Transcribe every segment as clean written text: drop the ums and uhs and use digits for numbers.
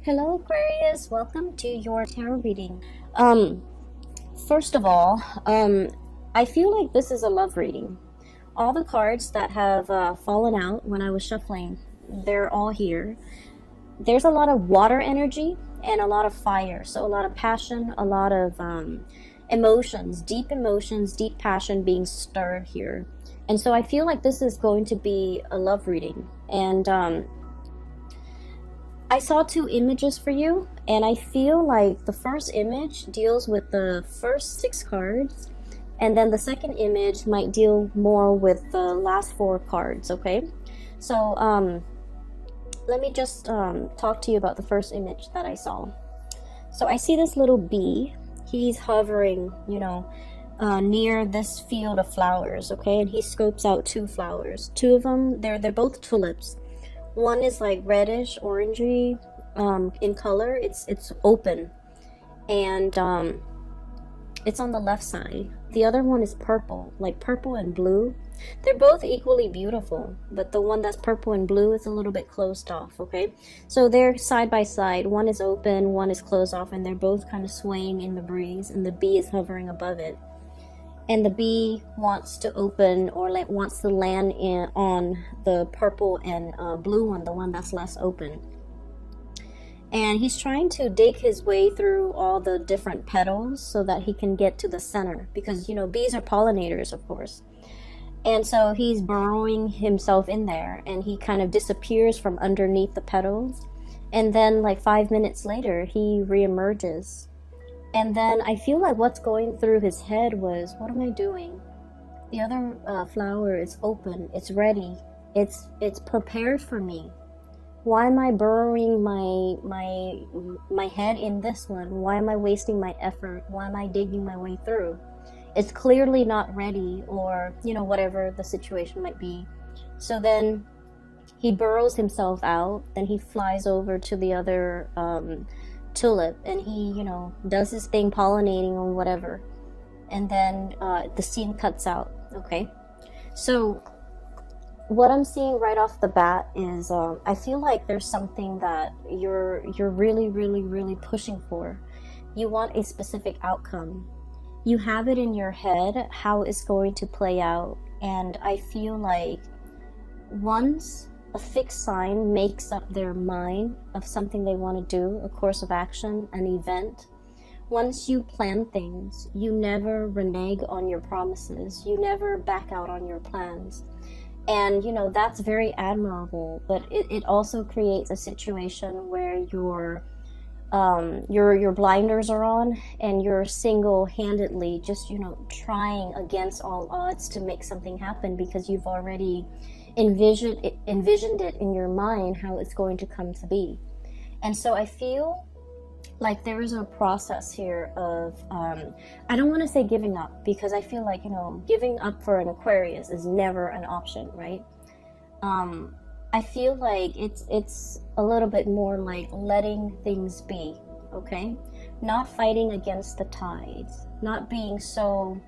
Hello Aquarius, welcome to your tarot reading. Um, First of all, I feel like this is a love reading. All the cards that have fallen out when I was shuffling, they're all here. There's a lot of water energy and a lot of fire, so a lot of passion, a lot of emotions, deep passion being stirred here. And so I feel like this is going to be a love reading. And I saw two images for you, and I feel like the first image deals with the first six cards, and then the second image might deal more with the last four cards, okay? So, let me just talk to you about the first image that I saw. So I see this little bee. He's hovering, near this field of flowers, okay? And he scopes out two flowers. Two of them, they're both tulips. One is like reddish, orangey in color. It's open, and it's on the left side. The other one is purple, like purple and blue. They're both equally beautiful, but the one that's purple and blue is a little bit closed off, okay? So they're side by side. One is open, one is closed off, and they're both kind of swaying in the breeze, and the bee is hovering above it. And the bee wants to open, or like wants to land on the purple and blue one, the one that's less open. And he's trying to dig his way through all the different petals so that he can get to the center, because bees are pollinators, of course. And so he's burrowing himself in there, and he kind of disappears from underneath the petals, and then like 5 minutes later he reemerges. And then I feel like what's going through his head was, what am I doing? The other flower is open. It's ready. It's prepared for me. Why am I burrowing my head in this one? Why am I wasting my effort? Why am I digging my way through? It's clearly not ready, or whatever the situation might be. So then he burrows himself out. Then he flies over to the other tulip, and he does his thing pollinating or whatever, and then the scene cuts out. Okay, so what I'm seeing right off the bat is I feel like there's something that you're really pushing for. You want a specific outcome. You have it in your head how it's going to play out, and I feel like once a fixed sign makes up their mind of something they want to do, a course of action, an event, once you plan things, you never renege on your promises. You never back out on your plans. And, that's very admirable, but it also creates a situation where your blinders are on, and you're single-handedly just, trying against all odds to make something happen, because you've already envisioned it in your mind how it's going to come to be. And so I feel like there is a process here of I don't want to say giving up, because I feel like giving up for an Aquarius is never an option, right? I feel like it's a little bit more like letting things be, okay? Not fighting against the tides, not being so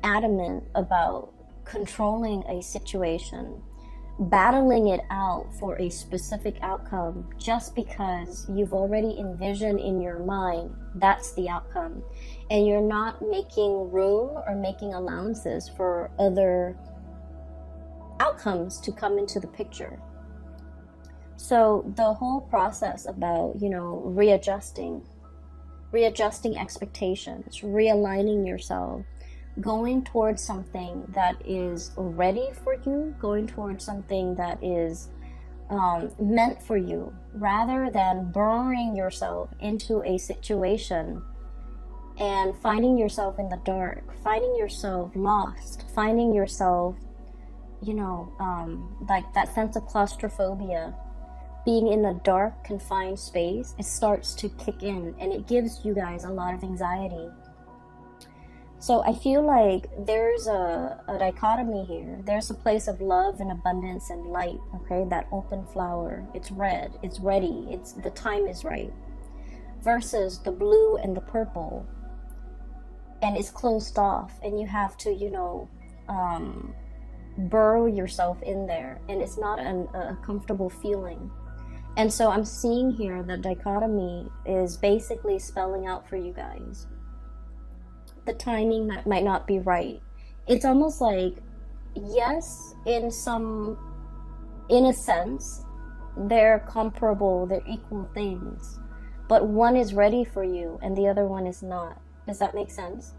adamant about controlling a situation, battling it out for a specific outcome just because you've already envisioned in your mind that's the outcome, and you're not making room or making allowances for other outcomes to come into the picture. So the whole process about readjusting expectations, realigning yourself, going towards something that is ready for you, going towards something that is meant for you, rather than burrowing yourself into a situation and finding yourself in the dark, finding yourself lost, finding yourself, like that sense of claustrophobia. Being in a dark, confined space, it starts to kick in, and it gives you guys a lot of anxiety. So I feel like there's a dichotomy here. There's a place of love and abundance and light, okay? That open flower, it's red, it's ready, the time is right. Versus the blue and the purple, and it's closed off, and you have to, burrow yourself in there, and it's not a comfortable feeling. And so I'm seeing here the dichotomy is basically spelling out for you guys the timing that might not be right. It's almost like, yes, in a sense, they're comparable, they're equal things, but one is ready for you and the other one is not. Does that make sense?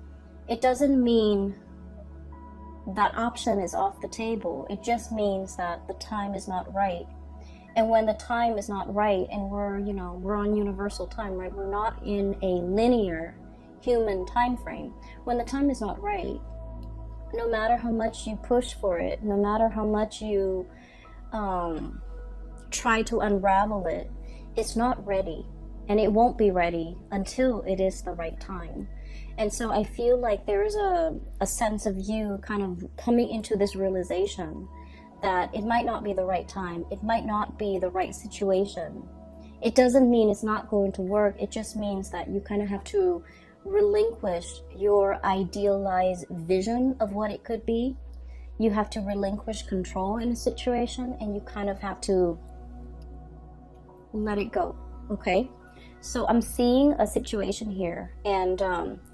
It doesn't mean that option is off the table. It just means that the time is not right. And when the time is not right, and we're on universal time, right? We're not in a linear human time frame. When the time is not right, no matter how much you push for it, no matter how much you try to unravel it, it's not ready, and it won't be ready until it is the right time. And so I feel like there's a sense of you kind of coming into this realization that it might not be the right time, it might not be the right situation. It doesn't mean it's not going to work, it just means that you kind of have to relinquish your idealized vision of what it could be. You have to relinquish control in a situation, and you kind of have to let it go, okay? So I'm seeing a situation here, and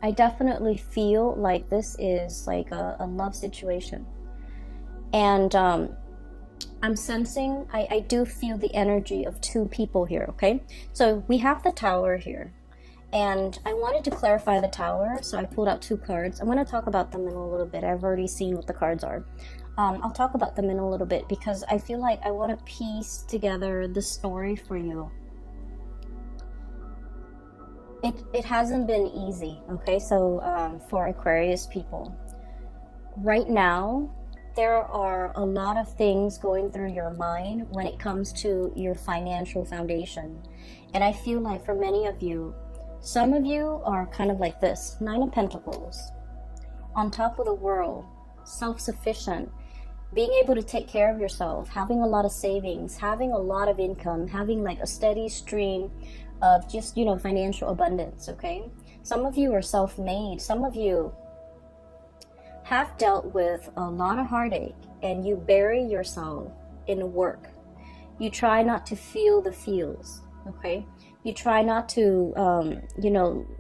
I definitely feel like this is like a love situation. And I'm sensing, I do feel the energy of two people here, okay? So we have the Tower here. And I wanted to clarify the Tower, so I pulled out two cards. I'm going to talk about them in a little bit. I've already seen what the cards are. I'll talk about them in a little bit because I feel like I want to piece together the story for you. It hasn't been easy, okay? So for Aquarius people, right now, there are a lot of things going through your mind when it comes to your financial foundation. And I feel like for many of you, some of you are kind of like this, Nine of Pentacles, on top of the world, self-sufficient, being able to take care of yourself, having a lot of savings, having a lot of income, having like a steady stream of just, financial abundance, okay? Some of you are self-made. Some of you have dealt with a lot of heartache and you bury yourself in work. You try not to feel the feels, okay? You try not to,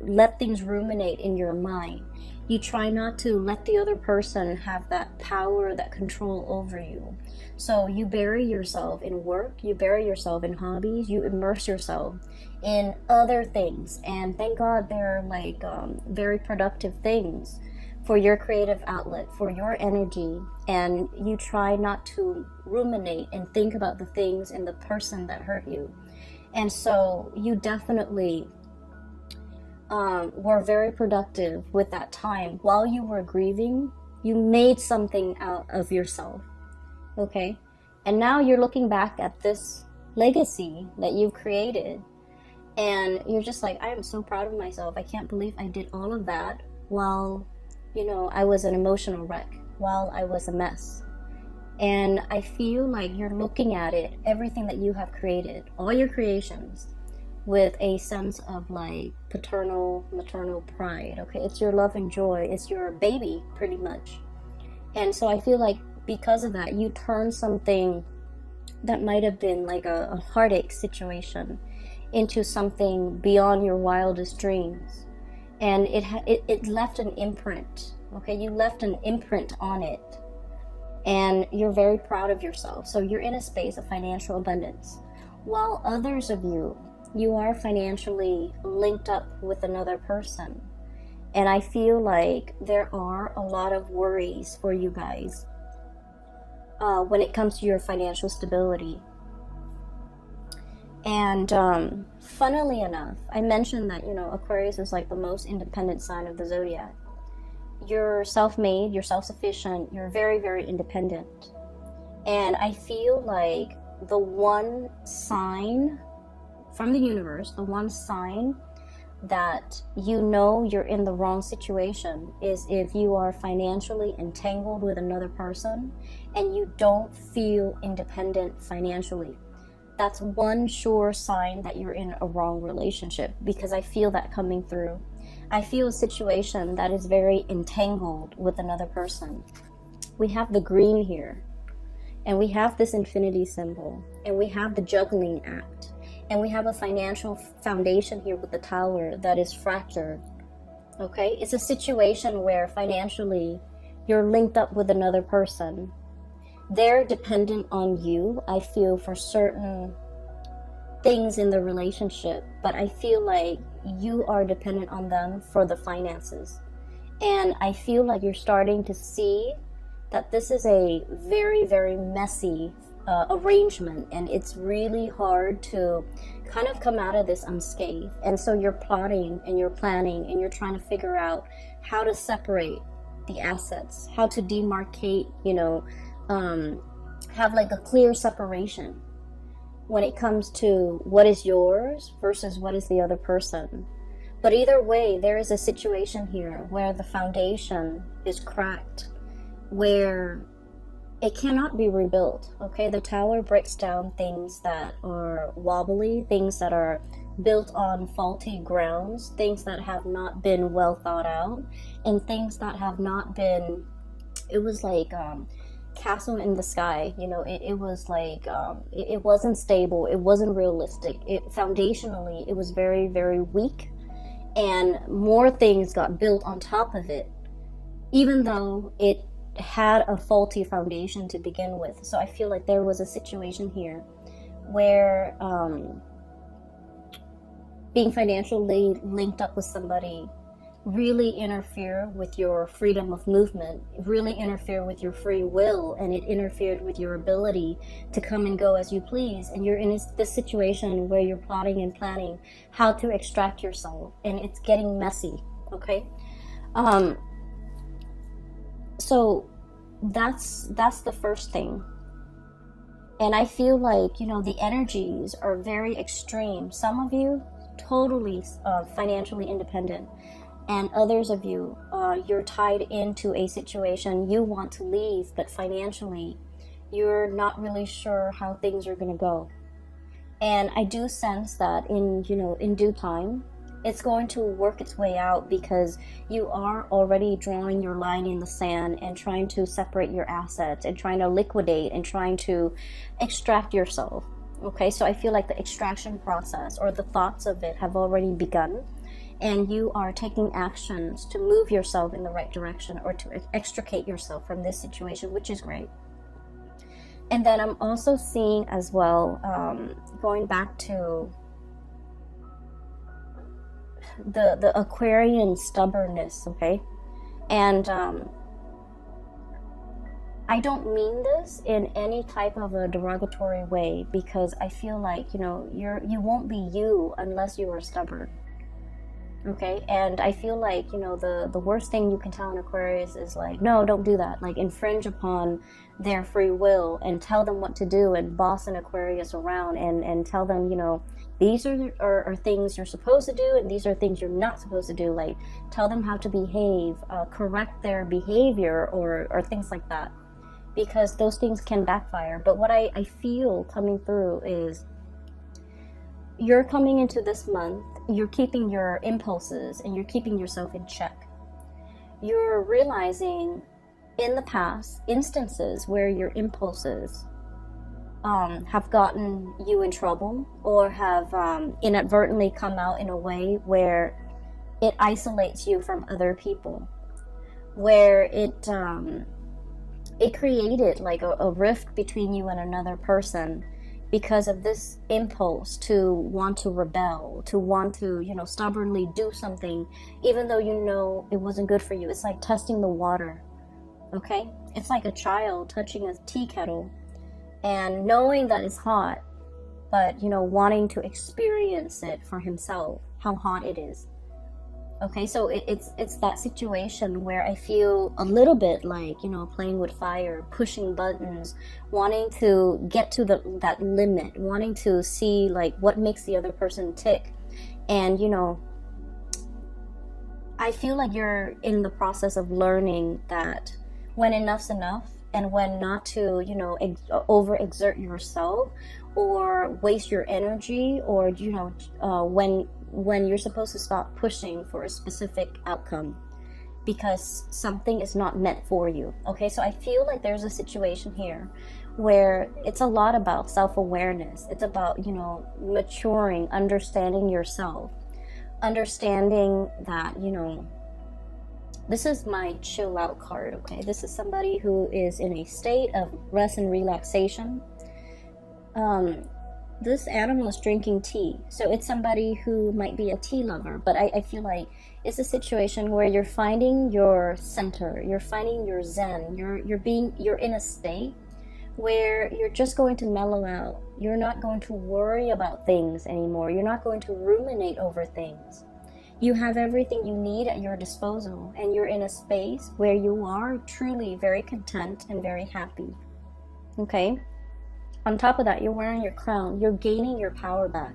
let things ruminate in your mind. You try not to let the other person have that power, that control over you. So you bury yourself in work, you bury yourself in hobbies, you immerse yourself in other things. And thank God they're like very productive things for your creative outlet, for your energy. And you try not to ruminate and think about the things and the person that hurt you. And so you definitely were very productive with that time. While you were grieving, you made something out of yourself, okay? And now you're looking back at this legacy that you've created, and you're just like, I am so proud of myself. I can't believe I did all of that while, I was an emotional wreck, while I was a mess. And I feel like you're looking at it, everything that you have created, all your creations, with a sense of like paternal, maternal pride, okay? It's your love and joy. It's your baby, pretty much. And so I feel like because of that, you turn something that might have been like a heartache situation into something beyond your wildest dreams. And it left an imprint, okay? You left an imprint on it. And you're very proud of yourself. So you're in a space of financial abundance. While others of you are financially linked up with another person. And I feel like there are a lot of worries for you guys when it comes to your financial stability. And funnily enough, I mentioned that, Aquarius is like the most independent sign of the zodiac. You're self-made, you're self-sufficient, you're very, very independent. And I feel like the one sign from the universe, the one sign that you're in the wrong situation is if you are financially entangled with another person and you don't feel independent financially. That's one sure sign that you're in a wrong relationship, because I feel that coming through. I feel a situation that is very entangled with another person. We have the green here. and we have this infinity symbol, and we have the juggling act, and we have a financial foundation here with the Tower that is fractured. Okay, it's a situation where financially you're linked up with another person. They're dependent on you, I feel, for certain things in the relationship, but I feel like you are dependent on them for the finances. And I feel like you're starting to see that this is a very, very messy arrangement, and it's really hard to kind of come out of this unscathed. And so you're plotting and you're planning and you're trying to figure out how to separate the assets, how to demarcate, have like a clear separation when it comes to what is yours versus what is the other person. But either way, there is a situation here where the foundation is cracked, where it cannot be rebuilt. Okay, the Tower breaks down things that are wobbly, things that are built on faulty grounds, things that have not been well thought out, and things that have not been, it was like castle in the sky, it was like it wasn't stable, it wasn't realistic, foundationally it was very, very weak, and more things got built on top of it, even though it had a faulty foundation to begin with. So I feel like there was a situation here where being financially linked up with somebody really interfere with your freedom of movement, really interfere with your free will, and it interfered with your ability to come and go as you please. And you're in this situation where you're plotting and planning how to extract yourself, and it's getting messy. Okay, so that's the first thing. And I feel like the energies are very extreme. Some of you totally financially independent, and others of you, you're tied into a situation. You want to leave, but financially, you're not really sure how things are going to go. And I do sense that in due time, it's going to work its way out, because you are already drawing your line in the sand and trying to separate your assets and trying to liquidate and trying to extract yourself. Okay, so I feel like the extraction process or the thoughts of it have already begun, and you are taking actions to move yourself in the right direction or to extricate yourself from this situation, which is great. And then I'm also seeing as well, going back to the Aquarian stubbornness, okay? And I don't mean this in any type of a derogatory way, because I feel like, you won't be you unless you are stubborn. Okay, and I feel like, the worst thing you can tell an Aquarius is like, no, don't do that. Like, infringe upon their free will and tell them what to do and boss an Aquarius around and tell them, these are things you're supposed to do and these are things you're not supposed to do. Like, tell them how to behave, correct their behavior or things like that, because those things can backfire. But what I feel coming through is you're coming into this month, you're keeping your impulses and you're keeping yourself in check. You're realizing in the past instances where your impulses have gotten you in trouble, or have inadvertently come out in a way where it isolates you from other people, where it created like a rift between you and another person, because of this impulse to want to rebel, to want to, stubbornly do something, even though it wasn't good for you. It's like testing the water, okay? It's like a child touching a tea kettle and knowing that it's hot, but, wanting to experience it for himself, how hot it is. Okay, so it's that situation where I feel a little bit like, playing with fire, pushing buttons, wanting to get to that limit, wanting to see like what makes the other person tick. And, I feel like you're in the process of learning that when enough's enough, and when not to, overexert yourself or waste your energy, or, when you're supposed to stop pushing for a specific outcome because something is not meant for you. Okay, so I feel like there's a situation here where it's a lot about self-awareness. It's about, you know, maturing, understanding yourself, understanding that, you know, this is my chill out card, okay? This is somebody who is in a state of rest and relaxation. This animal is drinking tea, so it's somebody who might be a tea lover, but I feel like it's a situation where you're finding your center, you're finding your zen, you're in a state where you're just going to mellow out. You're not going to worry about things anymore. You're not going to ruminate over things. You have everything you need at your disposal, and you're in a space where you are truly very content and very happy. Okay? On top of that, you're wearing your crown. You're gaining your power back.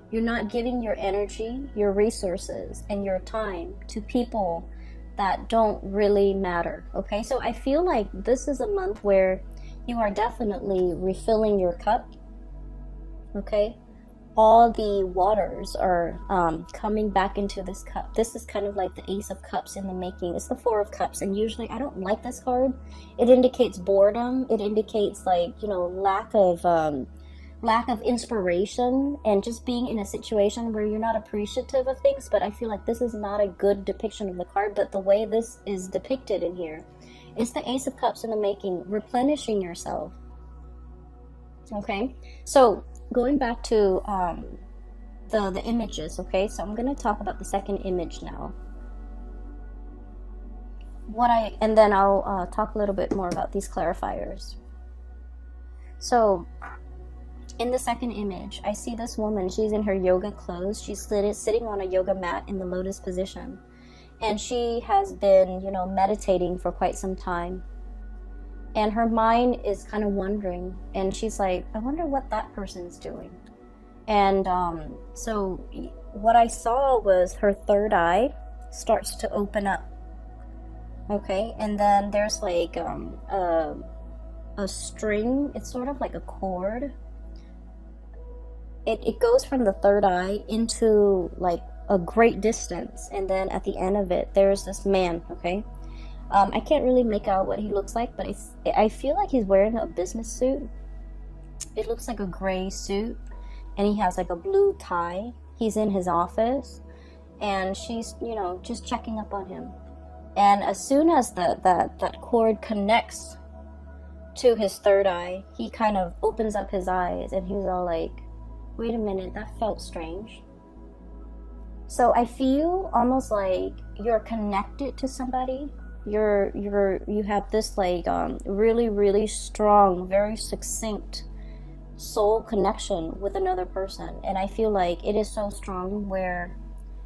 You're not giving your energy, your resources, and your time to people that don't really matter. Okay? So I feel like this is a month where you are definitely refilling your cup. Okay? All the waters are coming back into this cup. This is kind of like the Ace of Cups in the making. It's the Four of Cups, and usually I don't like this card. It indicates boredom. It indicates, like, you know, lack of inspiration, and just being in a situation where you're not appreciative of things. But I feel like this is not a good depiction of the card, but the way this is depicted in here, it's the Ace of Cups in the making, replenishing yourself. Okay, so going back to the images, okay, so I'm going to talk about the second image now. And then I'll talk a little bit more about these clarifiers. So in the second image, I see this woman. She's in her yoga clothes. She's sitting on a yoga mat in the lotus position, and she has been, you know, meditating for quite some time. And her mind is kind of wondering, and she's like, I wonder what that person's doing. And so what I saw was her third eye starts to open up. Okay, and then there's like a string. It's sort of like a cord. It goes from the third eye into like a great distance, and then at the end of it, there's this man. Okay. I can't really make out what he looks like, but I feel like he's wearing a business suit. It looks like a gray suit, and he has like a blue tie. He's in his office, and she's, you know, just checking up on him. And as soon as that cord connects to his third eye, he kind of opens up his eyes, and he's all like, wait a minute, that felt strange. So I feel almost like you're connected to somebody. You have this like really, really strong, very succinct soul connection with another person, and I feel like it is so strong where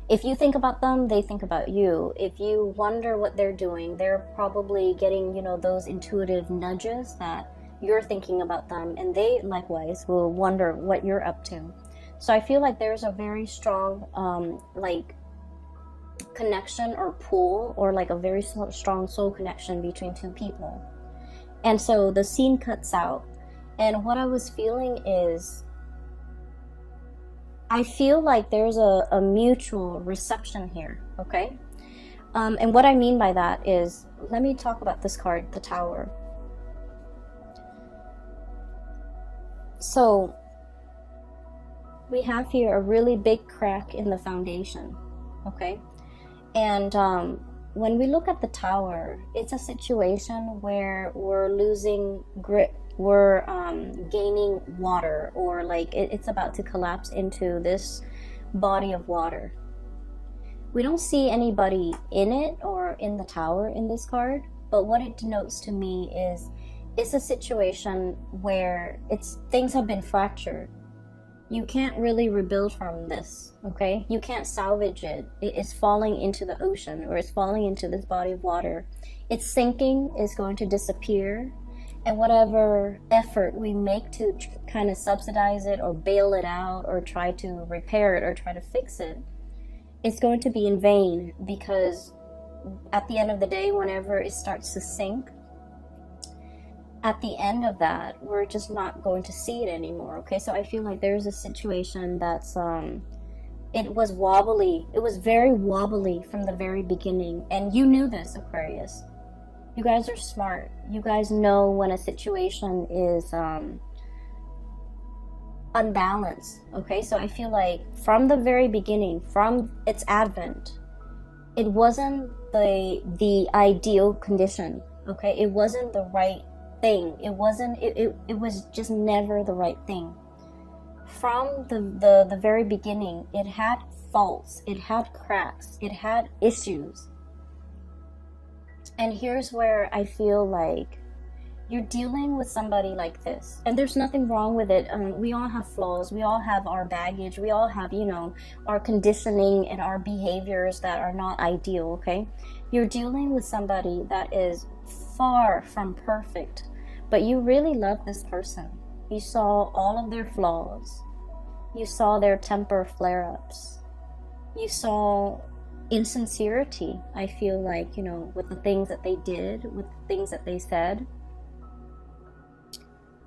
if you think about them, they think about you. If you wonder what they're doing, they're probably getting, you know, those intuitive nudges that you're thinking about them, and they likewise will wonder what you're up to. So I feel like there's a very strong like connection or pull, or like a very strong soul connection between two people. And so the scene cuts out, and what I was feeling is I feel like there's a mutual reception here. Okay, and what I mean by that is, let me talk about this card, the Tower. So we have here a really big crack in the foundation. Okay. And when we look at the Tower, it's a situation where we're losing grip, we're gaining water, or like it's about to collapse into this body of water. We don't see anybody in it or in the Tower in this card, but what it denotes to me is it's a situation where things have been fractured. You can't really rebuild from this, okay? You can't salvage it. It's falling into the ocean, or it's falling into this body of water. It's sinking, is going to disappear, and whatever effort we make to kind of subsidize it or bail it out or try to repair it or try to fix it, it's going to be in vain, because at the end of the day, whenever it starts to sink, at the end of that, we're just not going to see it anymore. Okay, so I feel like there's a situation that's it was wobbly. It was very wobbly from the very beginning, and you knew this, Aquarius. You guys are smart. You guys know when a situation is unbalanced. Okay, so I feel like from the very beginning, from its advent, it wasn't the ideal condition. Okay, it wasn't the right thing. It was just never the right thing. From the very beginning, it had faults, it had cracks, it had issues. And here's where I feel like you're dealing with somebody like this, and there's nothing wrong with it. We all have flaws, we all have our baggage, we all have, you know, our conditioning and our behaviors that are not ideal. Okay, you're dealing with somebody that is far from perfect, but you really love this person. You saw all of their flaws, you saw their temper flare-ups, you saw insincerity, I feel like, you know, with the things that they did, with the things that they said.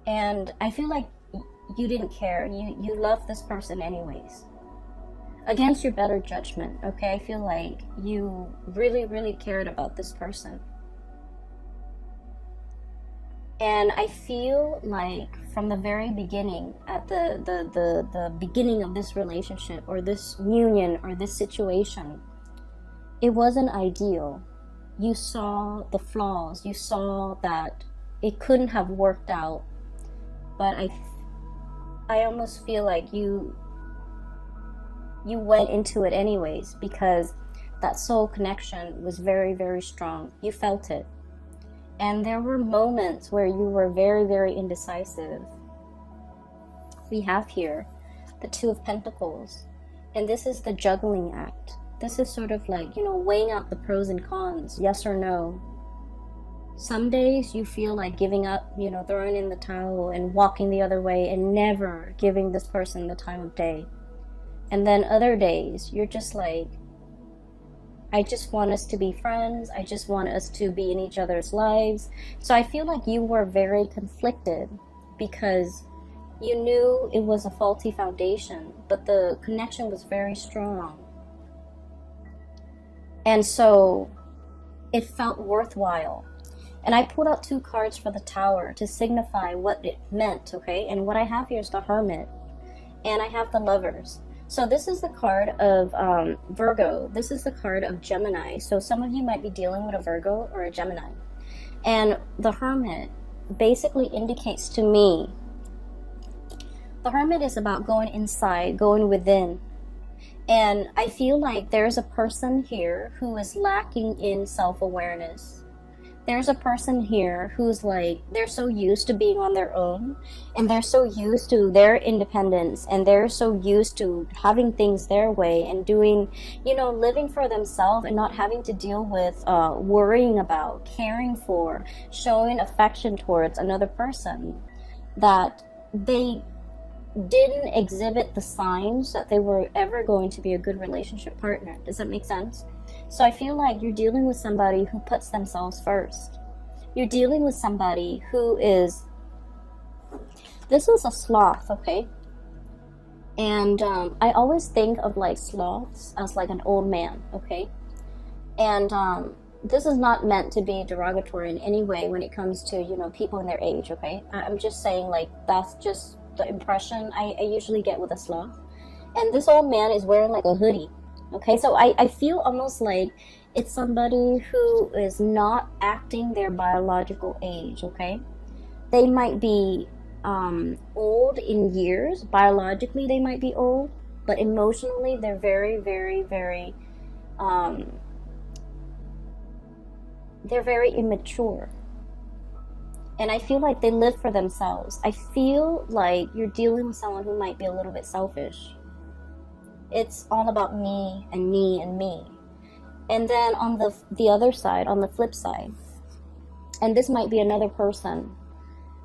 And I feel like you didn't care. You loved this person anyways, against your better judgment. Okay, I feel like you really cared about this person. And I feel like from the very beginning, at the beginning of this relationship or this union or this situation, it wasn't ideal. You saw the flaws. You saw that it couldn't have worked out. But I almost feel like you went into it anyways, because that soul connection was very strong. You felt it. And there were moments where you were very indecisive. We have here the Two of Pentacles, and this is the juggling act. This is sort of like, you know, weighing out the pros and cons, yes or no. Some days you feel like giving up, you know, throwing in the towel and walking the other way and never giving this person the time of day. And then other days you're just like, I just want us to be friends. I just want us to be in each other's lives. So I feel like you were very conflicted because you knew it was a faulty foundation, but the connection was very strong. And so it felt worthwhile. And I pulled out 2 cards for the Tower to signify what it meant, okay? And what I have here is the Hermit. And I have the Lovers. So this is the card of Virgo. This is the card of Gemini. So some of you might be dealing with a Virgo or a Gemini. And the Hermit basically indicates to me, the Hermit is about going inside, going within. And I feel like there's a person here who is lacking in self-awareness. There's a person here who's like, they're so used to being on their own, and they're so used to their independence, and they're so used to having things their way and doing, you know, living for themselves and not having to deal with worrying about, caring for, showing affection towards another person, that they didn't exhibit the signs that they were ever going to be a good relationship partner. Does that make sense? So I feel like you're dealing with somebody who puts themselves first. You're dealing with somebody who is, this is a sloth, okay? And I always think of like sloths as like an old man, okay? And this is not meant to be derogatory in any way when it comes to, you know, people in their age, okay? I'm just saying, like, that's just the impression I usually get with a sloth. And this old man is wearing like a hoodie. Okay, so I feel almost like it's somebody who is not acting their biological age, okay? They might be old in years. Biologically, they might be old, but emotionally, they're very they're very immature. And I feel like they live for themselves. I feel like you're dealing with someone who might be a little bit selfish. It's all about me and me and me. And then on the other side, on the flip side, and this might be another person,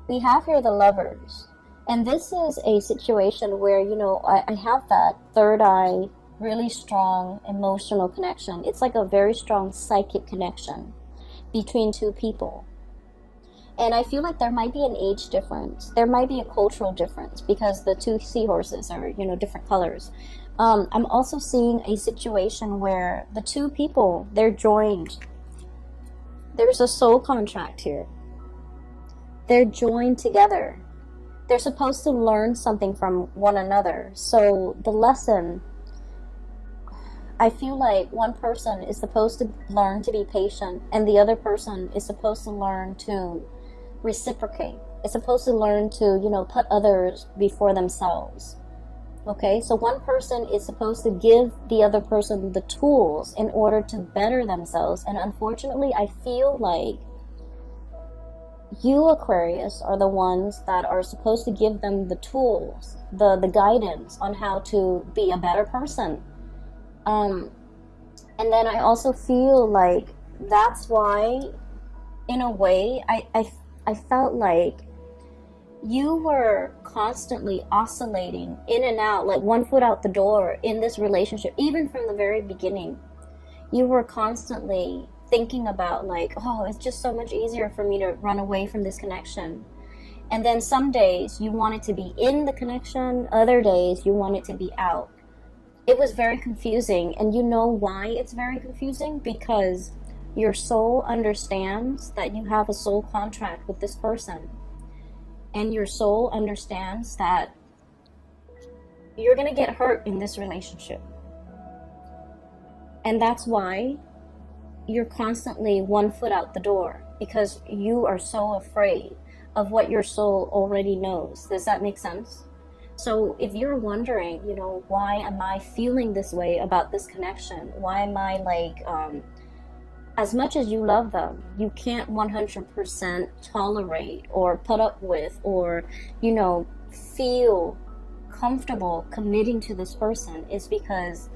we have here the Lovers. And this is a situation where, you know, I have that third eye, really strong emotional connection. It's like a very strong psychic connection between two people. And I feel like there might be an age difference. There might be a cultural difference because the two seahorses are, you know, different colors. I'm also seeing a situation where the two people, they're joined. There's a soul contract here. They're joined together. They're supposed to learn something from one another. So the lesson, I feel like one person is supposed to learn to be patient, and the other person is supposed to learn to reciprocate. It's supposed to learn to, put others before themselves. Okay, so one person is supposed to give the other person the tools in order to better themselves. And unfortunately, I feel like you, Aquarius, are the ones that are supposed to give them the tools, the guidance on how to be a better person. And then I also feel like that's why, in a way, I felt like you were constantly oscillating in and out, like one foot out the door in this relationship. Even from the very beginning, you were constantly thinking about like, oh, it's just so much easier for me to run away from this connection. And then some days you wanted to be in the connection, other days you wanted to be out. It was very confusing. And you know why it's very confusing? Because your soul understands that you have a soul contract with this person. And your soul understands that you're going to get hurt in this relationship. And that's why you're constantly one foot out the door, because you are so afraid of what your soul already knows. Does that make sense? So if you're wondering, why am I feeling this way about this connection? Why am I like, as much as you love them, you can't 100% tolerate or put up with or, feel comfortable committing to this person, is because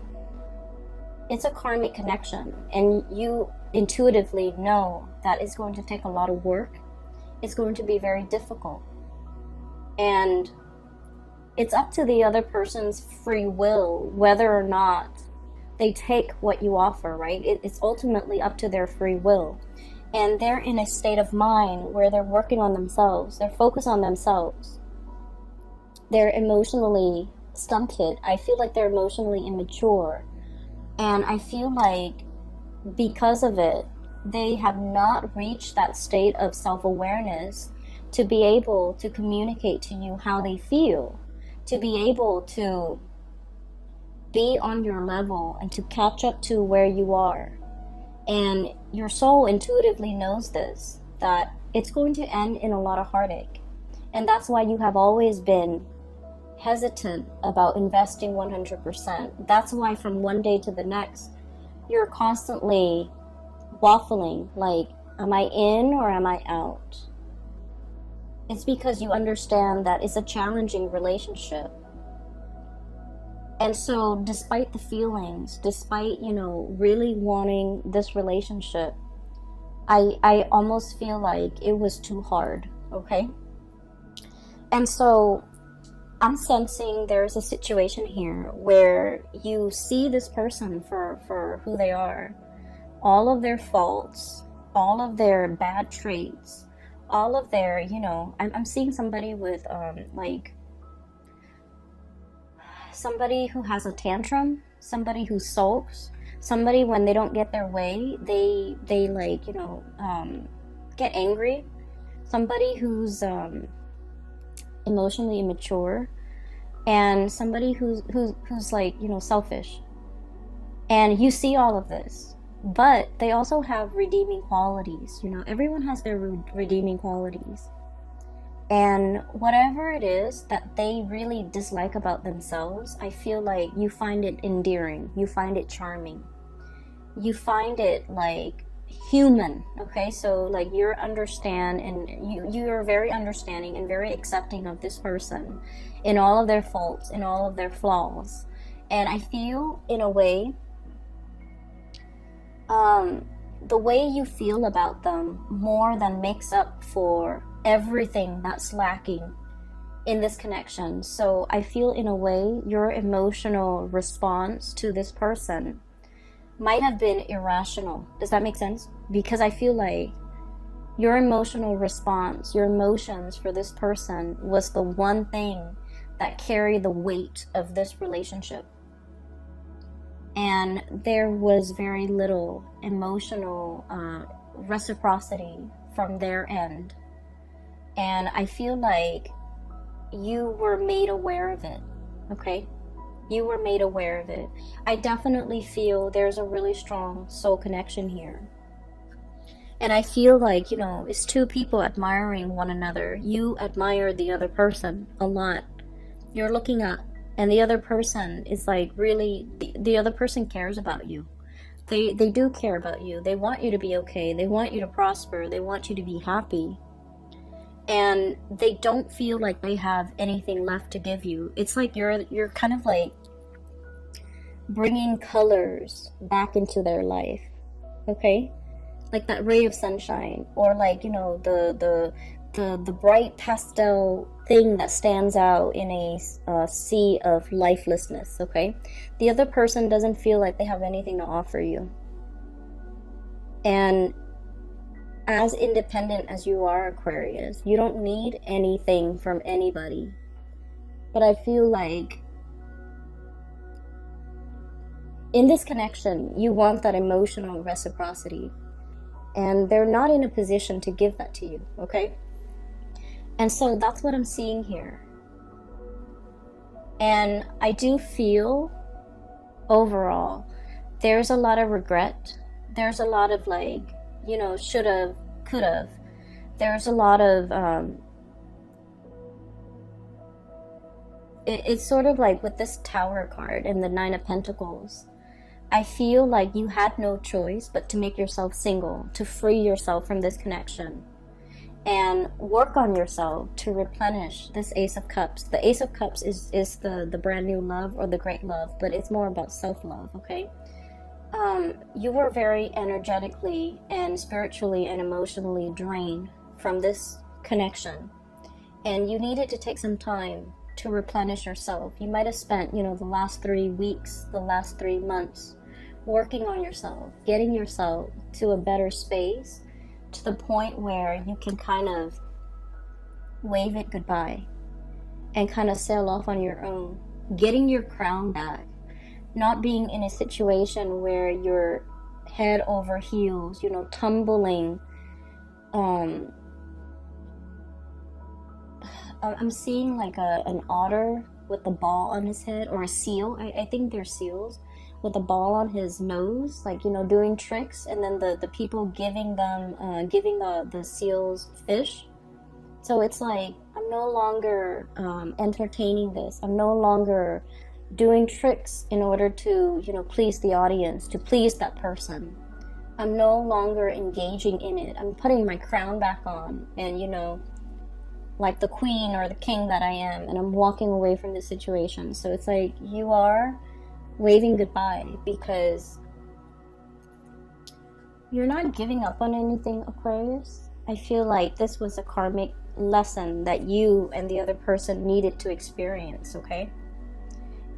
it's a karmic connection. And you intuitively know that it's going to take a lot of work. It's going to be very difficult. And it's up to the other person's free will whether or not they take what you offer, right? It's ultimately up to their free will. And they're in a state of mind where they're working on themselves. They're focused on themselves. They're emotionally stunted. I feel like they're emotionally immature. And I feel like because of it, they have not reached that state of self-awareness to be able to communicate to you how they feel, to be able to be on your level and to catch up to where you are. And your soul intuitively knows this, that it's going to end in a lot of heartache. And that's why you have always been hesitant about investing 100%. That's why from one day to the next, you're constantly waffling, like, am I in or am I out? It's because you understand that it's a challenging relationship. And so despite the feelings, despite, really wanting this relationship, I almost feel like it was too hard, okay? And so I'm sensing there's a situation here where you see this person for who they are. All of their faults, all of their bad traits, all of their, I'm seeing somebody with, somebody who has a tantrum, somebody who sulks, somebody when they don't get their way, they get angry, somebody who's emotionally immature, and somebody who's like, selfish. And you see all of this, but they also have redeeming qualities. Everyone has their redeeming qualities. And whatever it is that they really dislike about themselves, I feel like you find it endearing, you find it charming, you find it like human, okay? So like you're you're very understanding and very accepting of this person in all of their faults, in all of their flaws. And I feel in a way, the way you feel about them more than makes up for everything that's lacking in this connection. So I feel in a way your emotional response to this person might have been irrational. Does that make sense? Because I feel like your emotional response, your emotions for this person was the one thing that carried the weight of this relationship. And there was very little emotional reciprocity from their end. And I feel like you were made aware of it, okay? You were made aware of it. I definitely feel there's a really strong soul connection here. And I feel like, you know, it's two people admiring one another. You admire the other person a lot. You're looking up, and the other person is like really, the other person cares about you. They do care about you. They want you to be okay. They want you to prosper. They want you to be happy. And they don't feel like they have anything left to give you. It's like you're kind of like bringing colors back into their life, okay? Like that ray of sunshine, or like, you know, the bright pastel thing that stands out in a sea of lifelessness, okay? The other person doesn't feel like they have anything to offer you. And as independent as you are, Aquarius, you don't need anything from anybody. But I feel like in this connection, you want that emotional reciprocity. And they're not in a position to give that to you, okay? And so that's what I'm seeing here. And I do feel, overall, there's a lot of regret. There's a lot of like, you know, should've, could've. There's a lot of, it's sort of like with this Tower card and the Nine of Pentacles. I feel like you had no choice but to make yourself single, to free yourself from this connection, and work on yourself to replenish this Ace of Cups. The Ace of Cups is the brand new love or the great love, but it's more about self-love, okay? You were very energetically and spiritually and emotionally drained from this connection, and you needed to take some time to replenish yourself. You might have spent, you know, the last 3 weeks, the last 3 months working on yourself, getting yourself to a better space, to the point where you can kind of wave it goodbye and kind of sail off on your own, getting your crown back, not being in a situation where you're head over heels, you know, tumbling. I'm seeing like an otter with a ball on his head, or a seal. I think they're seals, with a ball on his nose, like, you know, doing tricks, and then the people giving them giving the seals fish. So it's like, I'm no longer entertaining this. I'm no longer doing tricks in order to, you know, please the audience, to please that person. I'm no longer engaging in it. I'm putting my crown back on, and, you know, like the queen or the king that I am, and I'm walking away from this situation. So it's like you are waving goodbye, because you're not giving up on anything, Aquarius. I feel like this was a karmic lesson that you and the other person needed to experience, okay?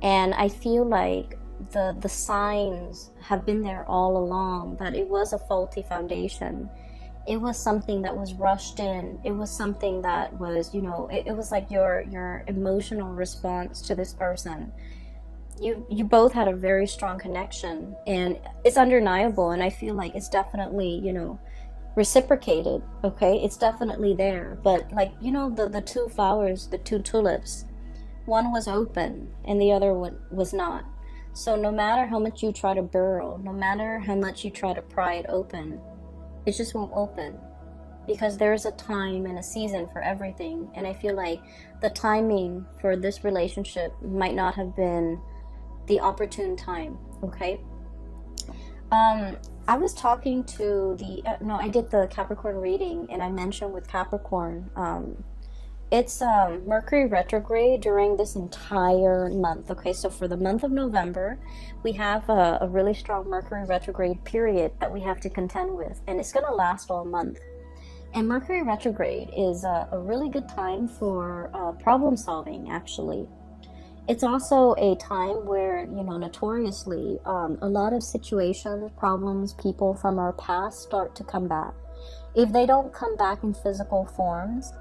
And I feel like the signs have been there all along, that it was a faulty foundation. It was something that was rushed in. It was something that was, you know, it was like your emotional response to this person. You both had a very strong connection, and it's undeniable, and I feel like it's definitely, you know, reciprocated, okay? It's definitely there. But like, you know, the two flowers, the two tulips, one was open and the other one was not. So no matter how much you try to burrow, no matter how much you try to pry it open, it just won't open, because there's a time and a season for everything. And I feel like the timing for this relationship might not have been the opportune time, okay? I was talking to I did the Capricorn reading, and I mentioned with Capricorn, it's Mercury retrograde during this entire month, okay? So for the month of November, we have a really strong Mercury retrograde period that we have to contend with, and it's going to last all month. And Mercury retrograde is a really good time for problem solving, actually. It's also a time where, you know, notoriously, a lot of situations, problems, people from our past start to come back. If they don't come back in physical forms,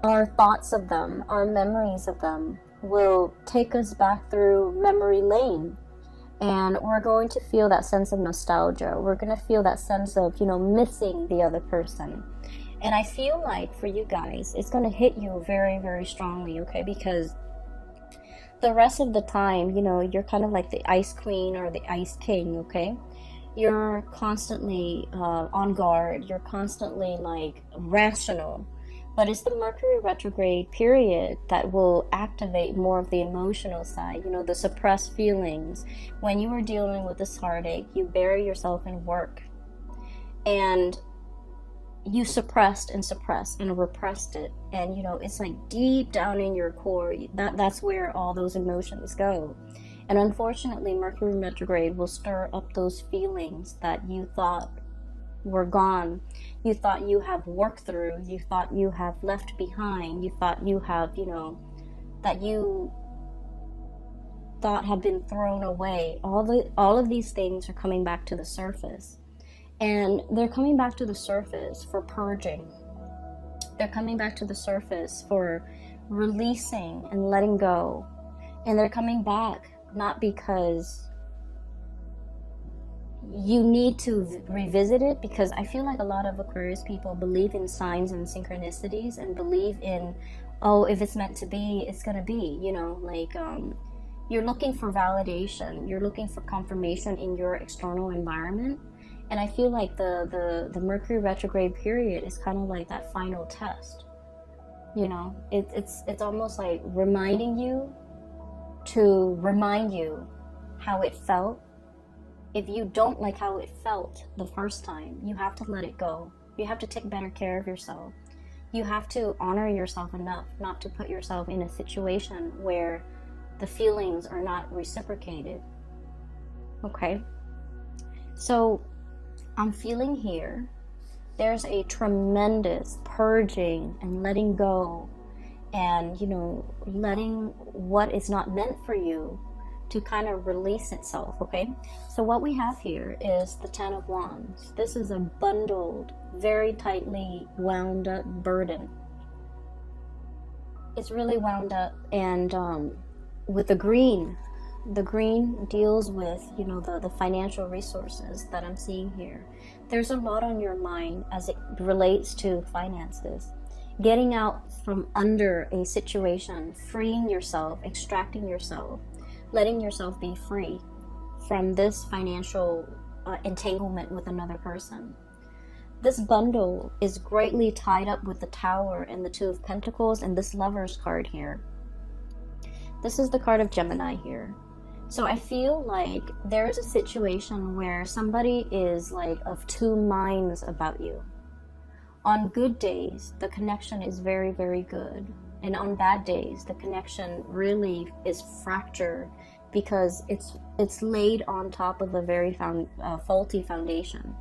our thoughts of them, our memories of them will take us back through memory lane. And we're going to feel that sense of nostalgia. We're going to feel that sense of, you know, missing the other person. And I feel like for you guys, it's going to hit you very, very strongly, okay? Because the rest of the time, you know, you're kind of like the ice queen or the ice king, okay? You're constantly on guard. You're constantly like rational. But it's the Mercury retrograde period that will activate more of the emotional side, you know, the suppressed feelings. When you are dealing with this heartache, you bury yourself in work. And you suppressed and repressed it. And, you know, it's like deep down in your core, that's where all those emotions go. And unfortunately, Mercury retrograde will stir up those feelings that you thought were gone, you thought you have worked through, you thought you have left behind, you thought you have, you know, that you thought had been thrown away. All of these things are coming back to the surface, and they're coming back to the surface for purging. They're coming back to the surface for releasing and letting go. And they're coming back not because you need to revisit it, because I feel like a lot of Aquarius people believe in signs and synchronicities and believe in, oh, if it's meant to be, it's gonna be, you know, like you're looking for validation, you're looking for confirmation in your external environment. And I feel like the Mercury retrograde period is kind of like that final test, you know. It's almost like reminding you to remind you how it felt. If you don't like how it felt the first time, you have to let it go. You have to take better care of yourself. You have to honor yourself enough not to put yourself in a situation where the feelings are not reciprocated. Okay? So I'm feeling here there's a tremendous purging and letting go, and, you know, letting what is not meant for you to kind of release itself, okay? So what we have here is the Ten of Wands. This is a bundled, very tightly wound up burden. It's really wound up, and with the green deals with, you know, the financial resources that I'm seeing here. There's a lot on your mind as it relates to finances. Getting out from under a situation, freeing yourself, extracting yourself, letting yourself be free from this financial entanglement with another person. This bundle is greatly tied up with the Tower and the Two of Pentacles and this Lover's card here. This is the card of Gemini here. So I feel like there is a situation where somebody is like of two minds about you. On good days, the connection is very, very good. And on bad days, the connection really is fractured because it's laid on top of a very faulty foundation.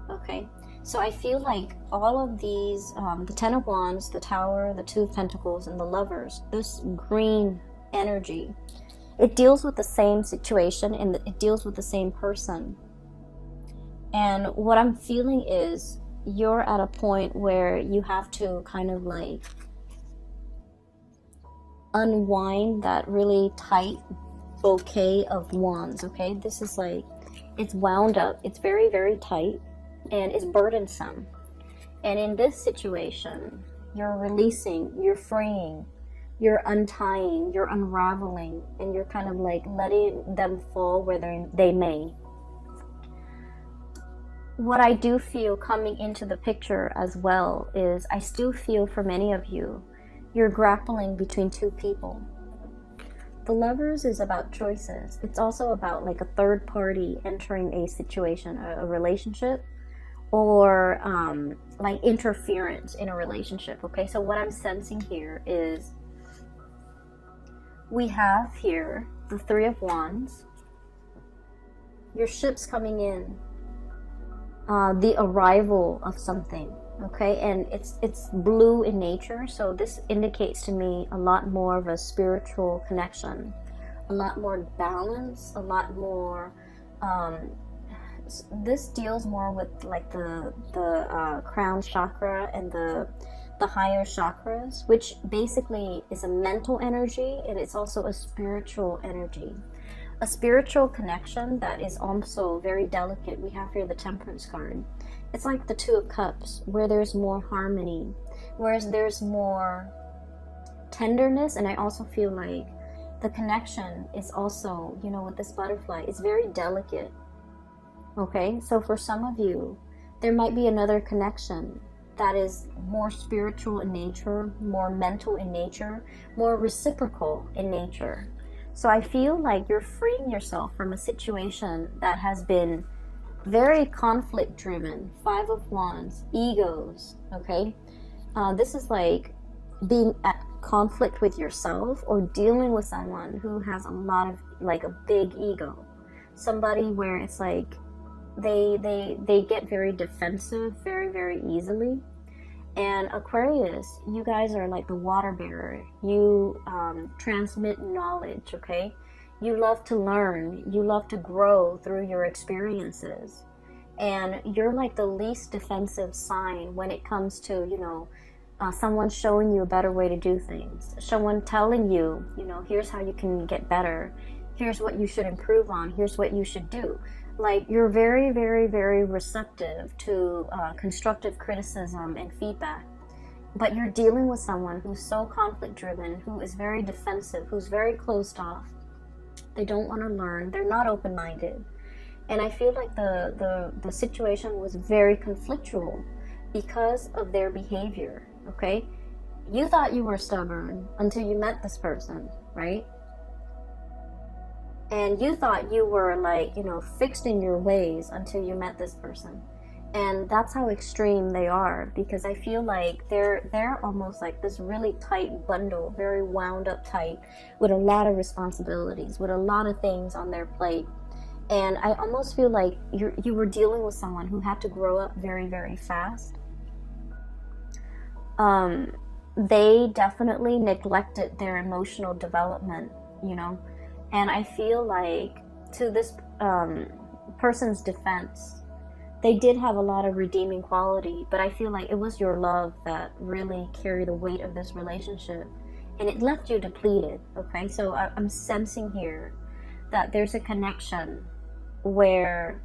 Okay, so I feel like all of these, the Ten of Wands, the Tower, the Two of Pentacles, and the Lovers, this green energy, it deals with the same situation and it deals with the same person. And what I'm feeling is you're at a point where you have to kind of like unwind that really tight bouquet of wands, okay? This is like, it's wound up, it's very, very tight, and it's burdensome. And in this situation, you're releasing, you're freeing, you're untying, you're unraveling, and you're kind of like letting them fall where they may. What I do feel coming into the picture as well is I still feel for many of you, you're grappling between two people. The Lovers is about choices. It's also about like a third party entering a situation, a relationship, or like interference in a relationship, okay? So what I'm sensing here is we have here the Three of Wands, your ship's coming in, the arrival of something, okay? And it's blue in nature, so this indicates to me a lot more of a spiritual connection, a lot more balance, a lot more this deals more with like the crown chakra and the higher chakras, which basically is a mental energy, and it's also a spiritual energy. a spiritual connection that is also very delicate. We have here the Temperance card. It's like the Two of Cups, where there's more harmony, whereas there's more tenderness. And I also feel like the connection is also, you know, with this butterfly, it's very delicate. Okay, so for some of you, there might be another connection that is more spiritual in nature, more mental in nature, more reciprocal in nature. So I feel like you're freeing yourself from a situation that has been very conflict driven. Five of Wands, egos, okay? This is like being at conflict with yourself or dealing with someone who has a lot of, like, a big ego. Somebody where it's like they get very defensive very, very easily. And Aquarius, you guys are like the water bearer. You transmit knowledge, okay? You love to learn. You love to grow through your experiences. And you're like the least defensive sign when it comes to, you know, someone showing you a better way to do things. Someone telling you, you know, here's how you can get better. Here's what you should improve on. Here's what you should do. Like, you're very, very, very receptive to constructive criticism and feedback. But you're dealing with someone who's so conflict driven, who is very defensive, who's very closed off. They don't want to learn. They're not open-minded. And I feel like the situation was very conflictual because of their behavior, okay? You thought you were stubborn until you met this person, right? And you thought you were, like, you know, fixed in your ways until you met this person. And that's how extreme they are, because I feel like they're almost like this really tight bundle, very wound up tight, with a lot of responsibilities, with a lot of things on their plate. And I almost feel like you were dealing with someone who had to grow up very, very fast. They definitely neglected their emotional development, you know. And I feel like, to this person's defense, they did have a lot of redeeming quality, but I feel like it was your love that really carried the weight of this relationship, and it left you depleted, okay? So I'm sensing here that there's a connection where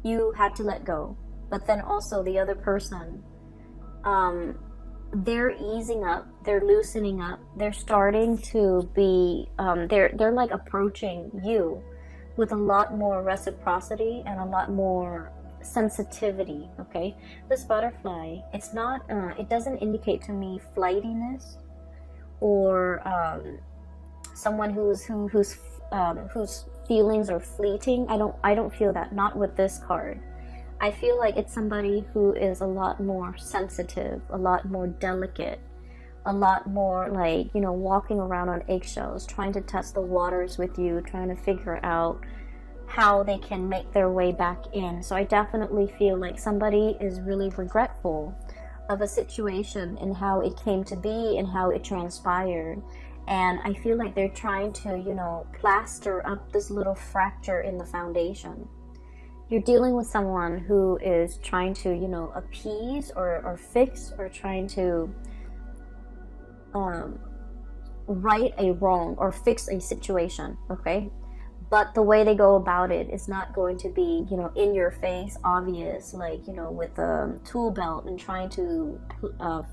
you had to let go, but then also the other person, they're easing up, they're loosening up, they're starting to be, they're like approaching you with a lot more reciprocity and a lot more sensitivity, okay? This butterfly, it's not, it doesn't indicate to me flightiness or someone whose feelings are fleeting. I don't feel that, not with this card. I feel like it's somebody who is a lot more sensitive, a lot more delicate, a lot more like, you know, walking around on eggshells, trying to test the waters with you, trying to figure out how they can make their way back in. So I definitely feel like somebody is really regretful of a situation and how it came to be and how it transpired. And I feel like they're trying to, you know, plaster up this little fracture in the foundation. You're dealing with someone who is trying to, you know, appease or fix or trying to right a wrong or fix a situation, okay? But the way they go about it is not going to be, you know, in your face, obvious, like, you know, with a tool belt and trying to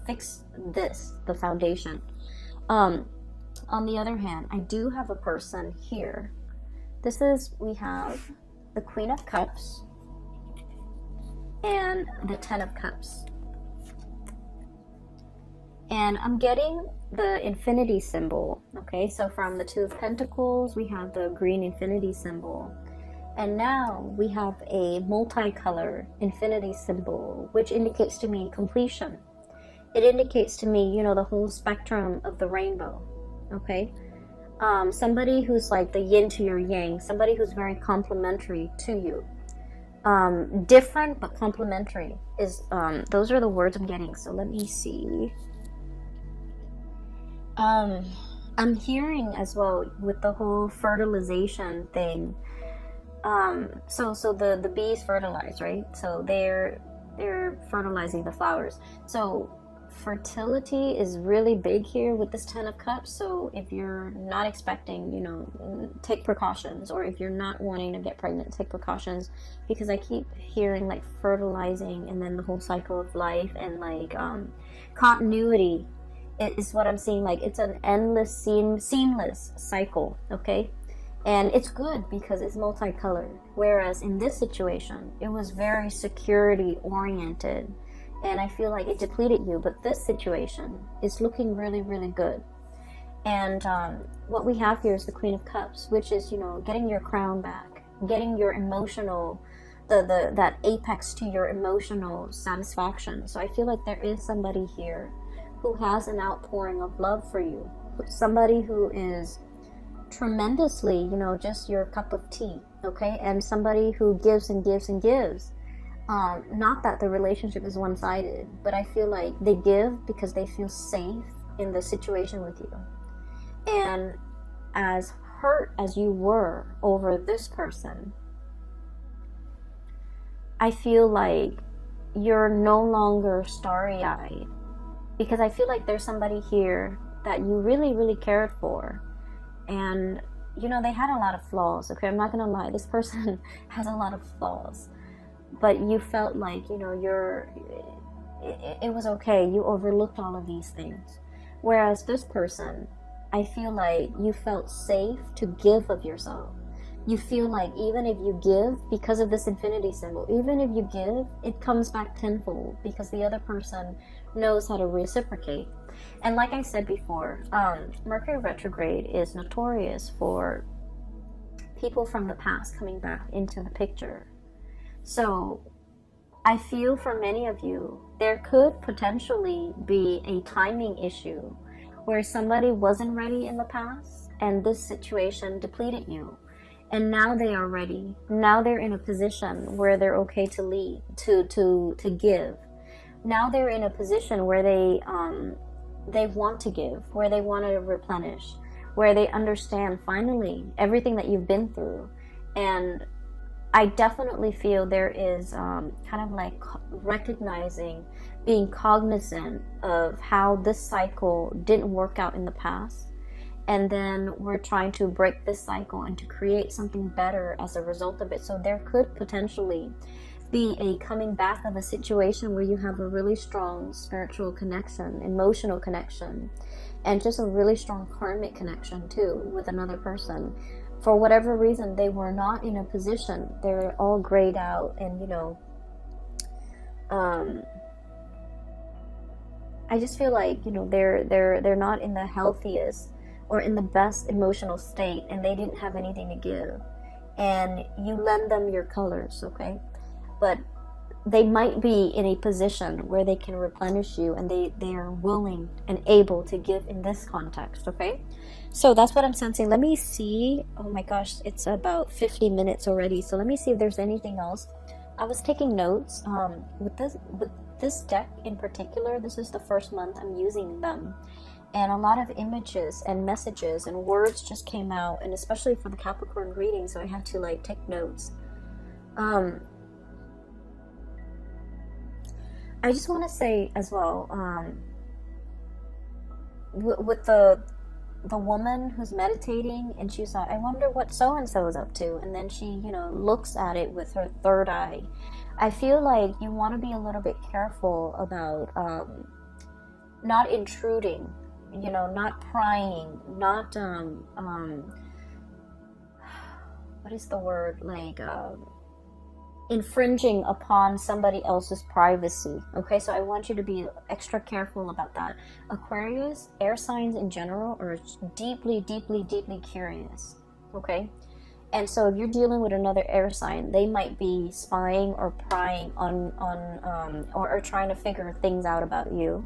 fix the foundation. On the other hand, I do have a person here. We have the Queen of Cups and the Ten of Cups. And I'm getting the infinity symbol, okay? So from the Two of Pentacles, we have the green infinity symbol. And now we have a multicolored infinity symbol, which indicates to me completion. It indicates to me, you know, the whole spectrum of the rainbow, okay? Somebody who's like the yin to your yang, somebody who's very complementary to you. Different but complementary is, those are the words I'm getting. So let me see. I'm hearing as well with the whole fertilization thing. So the bees fertilize, right? So they're fertilizing the flowers. So fertility is really big here with this 10 of cups. So if you're not expecting, you know, take precautions, or if you're not wanting to get pregnant, take precautions, because I keep hearing like fertilizing and then the whole cycle of life and like continuity is what I'm seeing. Like it's an endless seamless cycle, okay? And it's good because it's multicolored, whereas in this situation it was very security oriented, and I feel like it depleted you. But this situation is looking really, really good. And what we have here is the Queen of Cups, which is, you know, getting your crown back, getting your emotional, that apex to your emotional satisfaction. So I feel like there is somebody here who has an outpouring of love for you, somebody who is tremendously, you know, just your cup of tea, okay? And somebody who gives and gives and gives. Not that the relationship is one-sided, but I feel like they give because they feel safe in the situation with you. And as hurt as you were over this person, I feel like you're no longer starry-eyed, because I feel like there's somebody here that you really, really cared for. And, you know, they had a lot of flaws, okay? I'm not gonna lie, this person has a lot of flaws. But you felt like, you know, it was okay. You overlooked all of these things. Whereas this person, I feel like you felt safe to give of yourself. You feel like even if you give, because of this infinity symbol, even if you give, it comes back tenfold, because the other person knows how to reciprocate. And like I said before, Mercury retrograde is notorious for people from the past coming back into the picture. So I feel for many of you, there could potentially be a timing issue where somebody wasn't ready in the past and this situation depleted you. And now they are ready. Now they're in a position where they're okay to lead, to give. Now they're in a position where they want to give, where they want to replenish, where they understand finally everything that you've been through. And I definitely feel there is kind of like recognizing, being cognizant of how this cycle didn't work out in the past. And then we're trying to break this cycle and to create something better as a result of it. So there could potentially be a coming back of a situation where you have a really strong spiritual connection, emotional connection, and just a really strong karmic connection too with another person. For whatever reason, they were not in a position. They're all grayed out, and you know, I just feel like, you know, they're not in the healthiest or in the best emotional state, and they didn't have anything to give. And you lend them your colors, okay? But they might be in a position where they can replenish you, and they are willing and able to give in this context, okay? So that's what I'm sensing. Let me see. Oh my gosh, it's about 50 minutes already. So let me see if there's anything else. I was taking notes. With this deck in particular, this is the first month I'm using them. And a lot of images and messages and words just came out, and especially for the Capricorn reading, so I had to like take notes. I just want to say as well, with the woman who's meditating, and she's like, I wonder what so-and-so is up to, and then she, you know, looks at it with her third eye. I feel like you want to be a little bit careful about not intruding, you know, not prying, not what is the word, like infringing upon somebody else's privacy. Okay, so I want you to be extra careful about that. Aquarius, air signs in general, are deeply, deeply, deeply curious. Okay, and so if you're dealing with another air sign, they might be spying or prying on or trying to figure things out about you.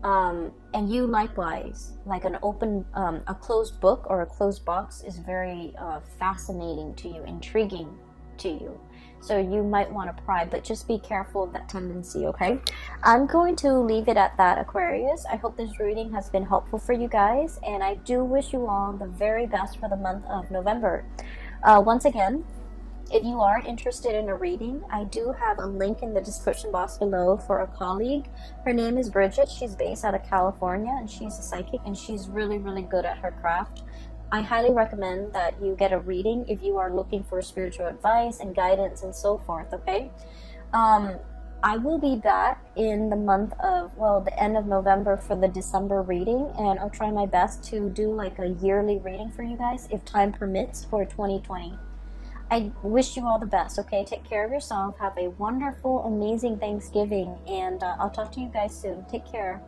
And you likewise, like an open, a closed book or a closed box is very fascinating to you, intriguing to you. So you might want to pry, but just be careful of that tendency, okay? I'm going to leave it at that, Aquarius. I hope this reading has been helpful for you guys, and I do wish you all the very best for the month of November. Once again, If you are interested in a reading, I do have a link in the description box below for a colleague. Her name is Bridget. She's based out of California, and she's a psychic, and she's really, really good at her craft. I highly recommend that you get a reading if you are looking for spiritual advice and guidance and so forth, okay? I will be back in the month of, well, the end of November for the December reading, and I'll try my best to do like a yearly reading for you guys if time permits for 2020. I wish you all the best, okay? Take care of yourself. Have a wonderful, amazing Thanksgiving, and I'll talk to you guys soon. Take care.